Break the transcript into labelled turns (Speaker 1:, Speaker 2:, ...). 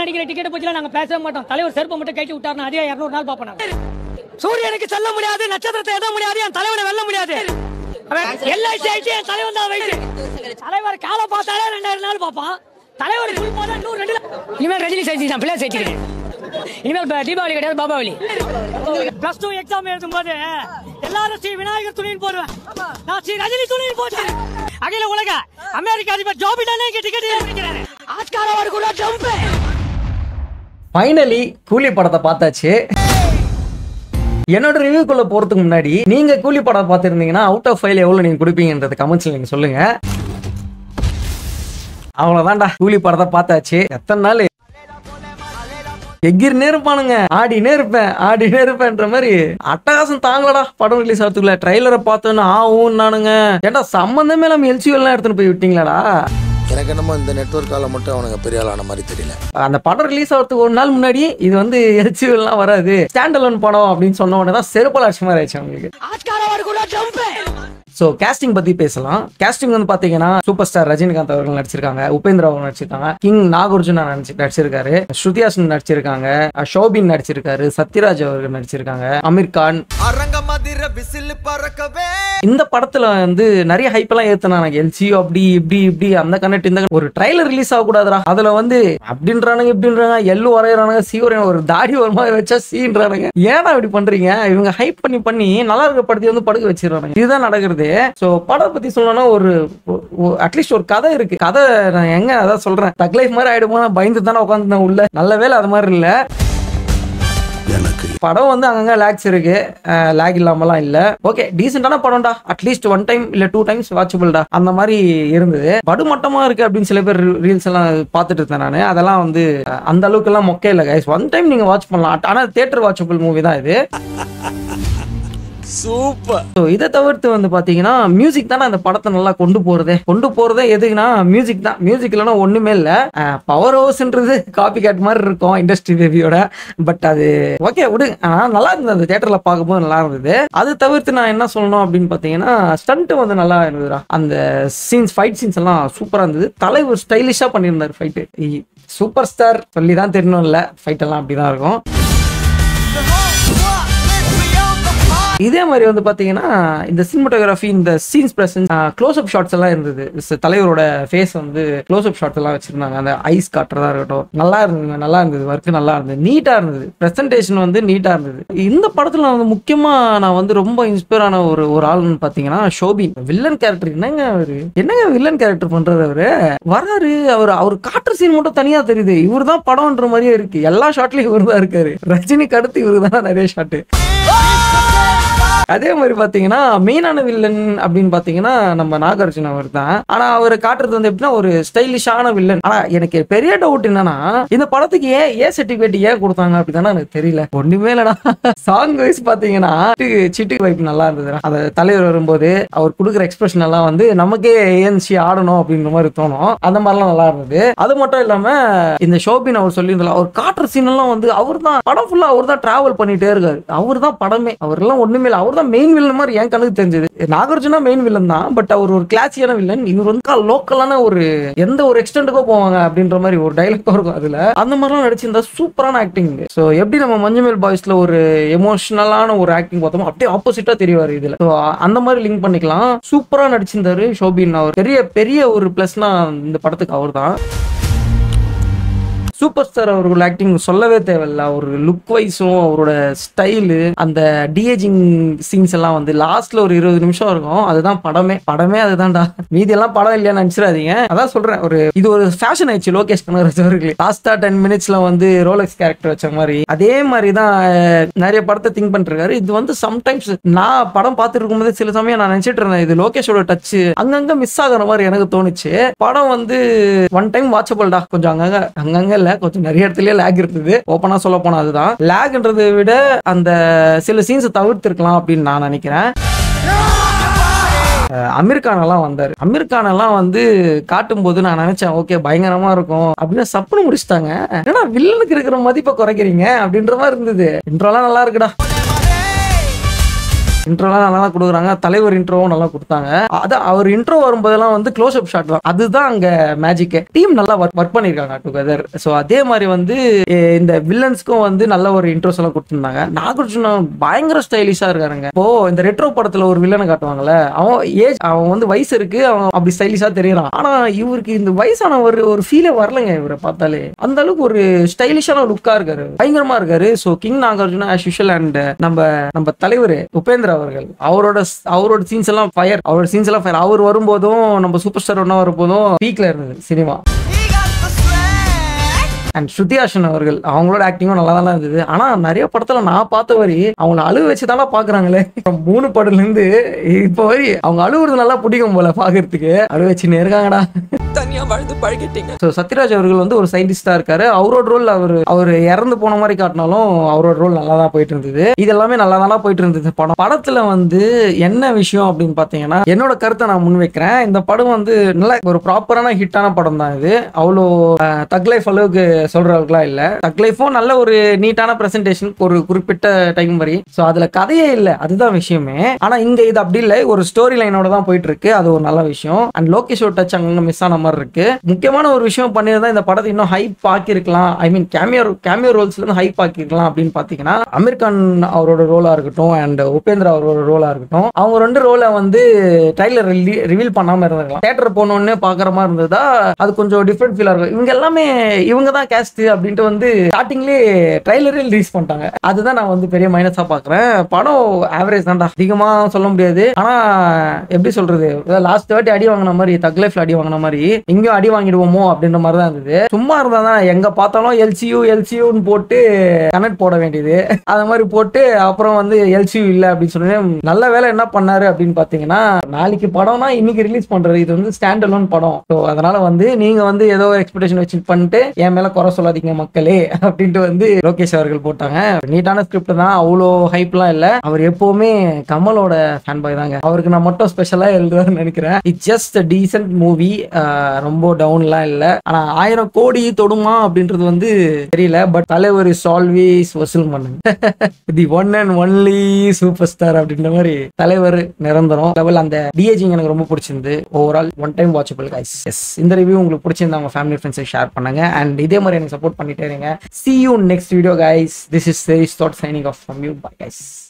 Speaker 1: நடிக்கிற டிக்கெட் பத்திலாம் நாங்க பேசவே மாட்டோம். தலைவர் செருப்பை மட்டும் கட்டி விட்டாருன்னா அதே 200 நாள் பாப்போம். சூரியனுக்கு செல்ல முடியாது, நட்சத்திரத்தை எத முடியாது, என் தலைவனை வெல்ல முடியாது. எல்ஐசி ஆயிடுச்சு, என் தலைவன் தான் வைத்து. தலைவர் காலை பார்த்தாலே 2000 நாள் பாப்பான். தலைவர் இனிமேல் ரஜினி சைத்தி தான் பிள்ளை சைத்தி. இனிமேல் தீபாவளி கிடையாது, பாபாவளி. பிளஸ் 2 எக்ஸாம் எழுதும் போது எல்லாரும் ஸ்ரீ விநாயகர் துணின்னு போடுவேன். நான் ஸ்ரீ ரஜினி துணின்னு போட்டேன். அகில உலக அமெரிக்க அதிபர் ஜோ பிடன் டிக்கெட் எடுக்கிறாரு. ஆஸ்கார் அவார்டுக்குள்ள ஜம்ப்.
Speaker 2: ஃபைனலி கூலி படத்தை பார்த்தாச்சு. என்னோட ரிவ்யூக்குள்ள போறதுக்கு முன்னாடி நீங்க கூலி படம் பார்த்திருந்தீங்கன்னா அவுட் ஆஃப் 5 எவ்வளவு நீங்க கொடுப்பீங்கன்றது கமெண்ட்ஸ்ல நீங்க சொல்லுங்க. அவ்வளவுதான்டா, கூலி படத்தை பார்த்தாச்சு. எத்தனை நாள் எகிர்னே இருப்பானுங்க, ஆடினே இருப்பேன்ற மாதிரி அட்டகாசம் தாங்கலடா. படம் ரிலீஸ் ஆகிறதுக்குள்ள ட்ரைலரை பார்த்தோன்னு நானுங்க ஏன்டா சம்பந்தமே நம்ம எல்சியூ எல்லாம் எடுத்துன்னு போய் விட்டீங்களாடா.
Speaker 3: எனக்கு என்னமோ இந்த நெட்வொர்க்கால மட்டும் அவனுங்க பெரிய ஆளான மாதிரி தெரியல. அந்த
Speaker 2: படம் ரிலீஸ் ஆகிறதுக்கு ஒரு நாள் முன்னாடி இது வந்து எல்சியூ எல்லாம் வராது, ஸ்டாண்ட் அலோன் படம் அப்படின்னு சொன்ன உடனே தான் செருப்பல் அடிச்ச மாதிரி ஆயிடுச்சு அவங்களுக்கு. ஸோ கேஸ்டிங் பத்தி பேசலாம். கேஸ்டிங் வந்து பாத்தீங்கன்னா சூப்பர் ஸ்டார் ரஜினிகாந்த் அவர்கள் நடிச்சிருக்காங்க, உபேந்திரா அவர்கள் நடிச்சிருக்காங்க, கிங் நாகார்ஜுனா நடிச்சிருக்காரு, ஸ்ருதிஹாசன் நடிச்சிருக்காங்க, ஷோபின் நடிச்சிருக்காரு, சத்யராஜ் அவர்கள் நடிச்சிருக்காங்க, அமீர் கான். இந்த படத்துல வந்து நிறைய ஹைப் எல்லாம் ஏத்துனாங்க. எல்சியூ அப்படி இப்படி அந்த கனெக்ட். இந்த ஒரு ட்ரைலர் ரிலீஸ் ஆகக்கூடாதுரா, அதுல வந்து அப்படின்றானுங்க இப்படின்றாங்க, எல்லு வரையறானுங்க, சி ஒரு தாடி ஒரு மாதிரி வச்சா சீன்றானுங்க. ஏன்னா இப்படி பண்றீங்க? இவங்க ஹைப் பண்ணி நல்லா இருக்க படத்தை வந்து படுக்க வச்சிடறாங்க. இதுதான் நடக்கிறது. சோ படம் பத்தி சொல்லணும்னா ஒரு அட்லீஸ்ட் ஒரு கதை இருக்கு. கதை நான் எங்க அதான் சொல்றேன், தக் லைஃப் மாதிரி ஆயிடுமோ பயந்து தானே உட்காந்து உள்ள. நல்ல வேலை அது மாதிரி இல்ல. படம் வந்து அங்கங்க லேக்ஸ் இருக்கு, லேக் இல்லாமலாம் இல்ல. ஓகே, டீசென்டான படம்டா. அட்லீஸ்ட் 1 டைம் இல்ல 2 டைம்ஸ் வாட்சபிள்டா அந்த மாதிரி இருந்தது. படுமட்டமா இருக்கு அப்படின்னு சில பேர் ரீல்ஸ் எல்லாம் பார்த்துட்டு இருந்தேன் நானு. அதெல்லாம் வந்து அந்த அளவுக்கு எல்லாம் மொக்கே இல்ல கைஸ். 1 டைம் நீங்க வாட்ச் பண்ணலாம். ஆனா தியேட்டர் வாட்சபிள் மூவி தான் இது. சூப்பர். சோ இதை தவிர்த்து வந்து பாத்தீங்கன்னா மியூசிக் தானே அந்த படத்தை நல்லா கொண்டு போறதே எதுக்குன்னா மியூசிக் தான். மியூசிக் இல்லைன்னா ஒண்ணுமே இல்ல. பவர் ஹவுஸ்ன்றது காப்பி கேட் மாதிரி இருக்கும் இண்டஸ்ட்ரி பேபியோட. பட் அது ஓகே விடு, நல்லா இருந்தது. அந்த தியேட்டர்ல பார்க்கும்போது நல்லா இருந்தது. அது தவிர்த்து நான் என்ன சொல்லணும் அப்படின்னு பாத்தீங்கன்னா ஸ்டண்ட் வந்து நல்லா இருந்ததுடா. அந்த சீன்ஸ், ஃபைட் சீன்ஸ் எல்லாம் சூப்பரா இருந்தது. தலைவர் ஸ்டைலிஷா பண்ணியிருந்தாரு ஃபைட். சூப்பர் ஸ்டார் சொல்லி தான் தெரியணும் இல்ல, ஃபைட் எல்லாம் அப்படிதான் இருக்கும். இதே மாதிரி வந்து பாத்தீங்கன்னா இந்த சினிமாட்டோகிராஃபி, இந்த scenes presence, close up shots எல்லாம் இருந்தது. தலைவரோட ஃபேஸ் வந்து க்ளோஸ் அப் ஷாட்ஸ் எல்லாம் வச்சிருந்தாங்க. அந்த ஐஸ் காட்டுறதா இருக்கட்டும், நல்லா இருந்தது. ஒர்க் நல்லா இருந்தது, நீட்டா இருந்தது. பிரசன்டேஷன் வந்து நீட்டா இருந்தது. இந்த படத்துல வந்து முக்கியமா நான் வந்து ரொம்ப இன்ஸ்பயர் ஆன ஒரு ஆள்னு பாத்தீங்கன்னா ஷோபின். வில்லன் கேரக்டர் என்னங்க வில்லன் கேரக்டர் பண்றாரு அவரு. வராரு, அவர் காட்டுற சீன் மட்டும் தனியா தெரியுது. இவர் தான் படம்ன்ற மாதிரியே இருக்கு. எல்லா ஷாட்லயும் இவர் தான் இருக்காரு. ரஜினிக்கு அடுத்து இவரு தான் நிறைய ஷாட்டு. அதே மாதிரி பாத்தீங்கன்னா மெயினான வில்லன் அப்படின்னு பாத்தீங்கன்னா நம்ம நாகார்ஜுன அவர் தான். ஆனா அவர் காட்டுறது வந்து எப்படின்னா ஒரு ஸ்டைலிஷான வில்லன். ஆனா எனக்கு பெரிய டவுட் என்னன்னா இந்த படத்துக்கு ஏன் சர்டிபிகேட் ஏன் கொடுத்தாங்க அப்படின்னா எனக்கு தெரியல. ஒண்ணுமே இல்லடா. சாங் வைஸ் பாத்தீங்கன்னா சிட்டு வைப் நல்லா இருந்தது. அந்த தலைவர் வரும்போது அவர் கொடுக்குற எக்ஸ்பிரஷன் எல்லாம் வந்து நமக்கே ஏன்சி ஆடணும் அப்படின்ற மாதிரி தோணும். அந்த மாதிரிலாம் நல்லா இருந்தது. அது மட்டும் இல்லாம இந்த ஷோபின் அவர் சொல்லியிருந்தால அவர் காட்டுற சீன் எல்லாம் வந்து அவர் தான் படம் ஃபுல்லா அவர் தான் டிராவல் பண்ணிட்டே இருக்காரு. அவர் தான் படமே. அவர் எல்லாம் ஒண்ணுமே இல்லை. அவர் தான் மெயின் வில்லன் மாதிரி என் கணக்கு தெரிஞ்சது. நாகார்ஜுனா மெயின் வில்லன் தான். பட் அவர் ஒரு கிளாசியான வில்லன். இவர் வந்து லோக்கலான ஒரு எந்த ஒரு எக்ஸ்டெண்டுக்கோ போவாங்க அப்படின்ற மாதிரி ஒரு டைலாக் இருக்கும் அதுல. அந்த மாதிரிலாம் நடிச்சிருந்தா சூப்பரான ஆக்டிங். சோ எப்படி நம்ம மஞ்சுமேல் பாய்ஸ்ல ஒரு எமோஷனலான ஒரு ஆக்டிங் பார்த்தோமோ அப்படியே ஆப்போசிட்டா தெரிவாரு இதுல. சோ அந்த மாதிரி லிங்க் பண்ணிக்கலாம். சூப்பரா நடிச்சிருந்தாரு ஷோபின். அவர் பெரிய ஒரு பிளஸ்னா இந்த படத்துக்கு அவர் தான். சூப்பர் ஸ்டார் அவர்கள் ஆக்டிங் சொல்லவே தேவையில்ல. ஒரு லுக் வைஸும் அவரோட ஸ்டைலு, அந்த டிஏஜிங் சீன்ஸ் எல்லாம் வந்து லாஸ்ட்ல ஒரு 20 நிமிஷம் இருக்கும். அதுதான் படமே அதுதான்டா. மீதி எல்லாம் படம் இல்லையான்னு நினைச்சிடாதீங்க. அதான் சொல்றேன், இது ஒரு ஃபேஷன் ஆயிடுச்சு லோகேஷ் கனகராஜ் அவர்கள். லாஸ்டா 10 மினிட்ஸ்ல வந்து ரோலெக்ஸ் கேரக்டர் வச்ச மாதிரி அதே மாதிரி தான் நிறைய படத்தை திங்க் பண்ணிருக்காரு. இது வந்து சம்டைம்ஸ் நான் படம் பார்த்துட்டு இருக்கும்போது சில சமயம் நான் நினைச்சிட்டு இருந்தேன் இது லோகேஷோட டச் அங்கங்க மிஸ் ஆகிற மாதிரி எனக்கு தோணுச்சு. படம் வந்து 1 டைம் வாட்சபிள்டா. கொஞ்சம் அங்கங்க கொஞ்சம் நிறைய இடத்துல லேக் இருந்தது. ஓப்பனா சொல்ல போனா அதுதான் லேக்ன்றதை விட அந்த சில சீன்ஸ் தவிர்த்திருக்கலாம் அப்படின்னு நான் நினைக்கிறேன். அமீர் கான் எல்லாம் வந்தாரு. அமீர் கான் எல்லாம் வந்து காட்டும் போது நான் நினைச்சேன் ஓகே பயங்கரமா இருக்கும் அப்படின்னு சப்புன்னு முடிச்சுட்டாங்க. ஏன்னா வில்லனுக்கு இருக்கிற மதிப்பை குறைக்கிறீங்க அப்படின்ற மாதிரி இருந்தது. இன்ட்ரோலாம் நல்லா இருக்குடா. இன்ட்ரோலாம் நல்லா கொடுக்குறாங்க. தலைவர் இன்ட்ரோவும் நல்லா கொடுத்தாங்க. அதான் அவர் இன்ட்ரோ வரும்போதெல்லாம் வந்து க்ளோஸ் அப் ஷாட் தான், அதுதான் அங்க மேஜிக். டீம் நல்லா ஒர்க் பண்ணிருக்காங்க டுகெதர். ஸோ அதே மாதிரி வந்து இந்த வில்லன்ஸ்க்கும் வந்து நல்ல ஒரு இன்ட்ரோஸ் எல்லாம் கொடுத்துருந்தாங்க. நாகார்ஜுனா பயங்கர ஸ்டைலிஷா இருக்காருங்க. இப்போ இந்த ரெட்ரோ படத்துல ஒரு வில்லனை காட்டுவாங்கல்ல, அவன் வந்து வயசு இருக்கு, அவன் அப்படி ஸ்டைலிஷா தெரியறான். ஆனா இவருக்கு இந்த வயசான ஒரு ஃபீலே வரலங்க. இவரை பார்த்தாலே அந்த அளவுக்கு ஒரு ஸ்டைலிஷான லுக்கா இருக்காரு, பயங்கரமா இருக்காரு. So king Nagarjuna as usual. And நம்ம தலைவர் உபேந்திரா அவர்கள், அவரோட சீன்ஸ் எல்லாம் ஃபயர். அவர் வரும்போதும் நம்ம சூப்பர் ஸ்டார் ஒன்னா வரும்போதும் பீக்ல இருந்தது சினிமா. அண்ட் ஸ்ருதி ஹாசன் அவர்கள், அவங்களோட ஆக்டிங்கும் நல்லா தான் இருந்தது. ஆனா நிறைய படத்துல நான் பார்த்த வரி அவங்கள அழுவ வச்சுதானா பாக்குறாங்களே. 3 படத்துல இருந்து இப்போ வரி அவங்க அழுவுறது நல்லா பிடிக்கும் போல பாக்குறதுக்கு. அழுவ வச்சுன்னு இருக்காங்கடா, தனியா வாழ்ந்து பழகிட்டீங்க. ஸோ சத்யராஜ் அவர்கள் வந்து ஒரு சயின்டிஸ்டா இருக்காரு. அவரோட ரோல் அவர் இறந்து போன மாதிரி காட்டினாலும் அவரோட ரோல் நல்லா தான் போயிட்டு இருந்தது. இது எல்லாமே நல்லா தானே போயிட்டு இருந்தது. படத்துல வந்து என்ன விஷயம் அப்படின்னு பாத்தீங்கன்னா, என்னோட கருத்தை நான் முன் வைக்கிறேன். இந்த படம் வந்து நல்ல ஒரு ப்ராப்பரான ஹிட்டான படம் தான். இது அவ்வளோ தக் லைஃப் அளவுக்கு சொல்ற அளவுக்குலாம் இல்ல. தக் லைஃபும் நல்ல ஒரு நீட்டான பிரசன்டேஷன் ஒரு குறிப்பிட்ட டைம் வரை. ஸோ அதுல கதையே இல்லை, அதுதான் விஷயமே. ஆனா இங்க இது அப்படி இல்லை, ஒரு ஸ்டோரி லைனோட தான் போயிட்டு இருக்கு. அது ஒரு நல்ல விஷயம். அண்ட் லோகேஷோட டச் அங்க மிஸ் ஆன மாதிரி இருக்கு. முக்கியமான ஒரு விஷயம் பண்ணியிருந்தா இந்த படத்தை இன்னும் ஹைப் ஆக்கிருக்கலாம். ஐ மீன் கேமியோ ரோல்ஸ்ல இருந்து ஹைப் ஆக்கிருக்கலாம் அப்படின்னு பாத்தீங்கன்னா, அமீர் கான் அவரோட ரோலா இருக்கட்டும் அண்ட் உபேந்திரா அவரோட ரோலா இருக்கட்டும், அவங்க 2 ரோலை வந்து ட்ரைலர் ரிவீல் பண்ணாம இருந்திருக்கலாம். தியேட்டர் போனோன்னு பாக்குற மாதிரி இருந்ததா அது கொஞ்சம் டிஃப்ரெண்ட் ஃபீலா இருக்கும். இவங்க எல்லாமே இவங்க தான் கேஸ்ட் அப்படின்ட்டு வந்து ஸ்டார்டிங்லேயே ட்ரைலரே ரிலீஸ் பண்ணிட்டாங்க. அதுதான் நான் வந்து பெரிய மைனஸா பாக்குறேன். படம் ஆவரேஜ் தான்டா, அதிகமா சொல்ல முடியாது. ஆனா எப்படி சொல்றது, லாஸ்ட் வாட்டி அடி வாங்கின மாதிரி, தக் லைஃப்ல அடி வாங்கின மாதிரி இங்கேயும் அடி வாங்கிடுவோமோ அப்படின்ற மாதிரி தான் இருந்தது. சும்மா இருந்தா தான் எங்க பார்த்தாலும் எல்சியூன்னு போட்டு கனெக்ட் போட வேண்டியது, அது மாதிரி போட்டு அப்புறம் வந்து எல்சியூ இல்ல அப்படின்னு சொல்லி நல்ல வேலை என்ன பண்ணாரு அப்படின்னு பாத்தீங்கன்னா, நாளைக்கு படம்னா இன்னைக்கு ரிலீஸ் பண்றது. இது வந்து ஸ்டாண்ட் அலோன் படம். ஸோ அதனால வந்து நீங்க வந்து ஏதோ எக்ஸ்பெக்டேஷன் வச்சு பண்ணிட்டு என் மேல குறை சொல்லாதீங்க மக்களே அப்படின்ட்டு வந்து லோகேஷ் அவர்கள் போட்டாங்க. நீட்டான ஸ்கிரிப்ட் தான், அவ்வளோ ஹைப்லாம் இல்ல. அவர் எப்பவுமே கமலோட ஃபேன் பாய் தாங்க. அவருக்கு நான் மட்டும் ஸ்பெஷலா எழுதுவார்னு நினைக்கிறேன். இட்ஸ் ஜஸ்ட் டீசென்ட் மூவி, ரொம்ப டவுன்லாம் இல்ல. ஆனா 1000 கோடி தொடுமா அப்படின்றது வந்து தெரியல. பட் தலைவர் இஸ் ஆல்வேஸ் வசூல் பண்ணுங்க, the one and only super star அப்படின்ற மாதிரி தலைவர் நிரந்தரம் லெவல். அந்த டிஏஜிங் எனக்கு ரொம்ப பிடிச்சிருந்து. Overall one time watchable guys. Yes, இந்த ரிவ்யூ உங்களுக்கு பிடிச்சிருந்தா உங்க ஃபேமிலி ஃப்ரெண்ட்ஸை ஷேர் பண்ணுங்க. அண்ட் இதே மாதிரி எனக்கு சப்போர்ட் பண்ணிட்டே இருங்க. See you next video guys. This is Serious Thought signing off from you. Bye guys.